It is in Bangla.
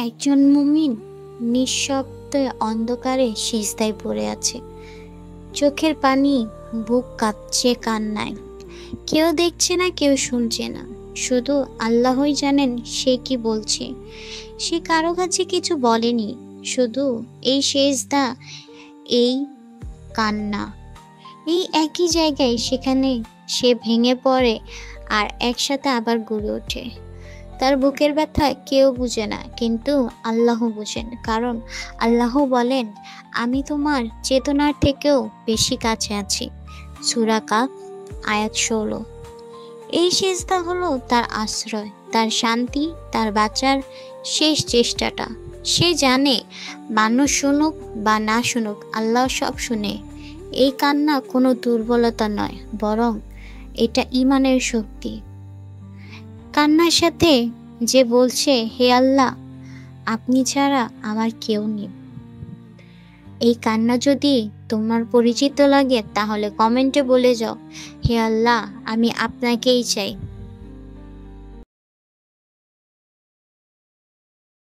একজন মুমিন নিঃশব্দে অন্ধকারে সিজদায় পড়ে আছে। চোখের পানি, বুক কাঁপছে কান্নায়। কেউ দেখছে না, কেউ শুনছে না, শুধু আল্লাহই জানেন সে কি বলছে। সে কারো কাছে কিছু বলেনি, শুধু এই সিজদা, এই কান্না, এই একই জায়গায় সেখানে সে ভেঙে পড়ে আর একসাথে আবার গড়ে ওঠে। তার বুকের ব্যথা কেউ বুঝে না, কিন্তু আল্লাহ বুঝেন, কারণ আল্লাহ বলেন, আমি তোমার চেতনার থেকেও বেশি কাছে আছি। সূরা কাফ আয়াত 16। এই সিজদা হলো তার আশ্রয়, তার শান্তি, তার বাঁচার শেষ চেষ্টাটা। সে জানে মানুষ শুনুক বা না শুনুক, আল্লাহ সব শুনে। এই কান্না কোনো দুর্বলতা নয়, বরং এটা ঈমানের শক্তি। কান্নার সাথে যে বলছে, হে আল্লাহ, আপনি ছাড়া আমার কেউ নেই। এই কান্না যদি তোমার পরিচিত লাগে, তাহলে কমেন্টে বলে যাও, হে আল্লাহ, আমি আপনাকেই চাই।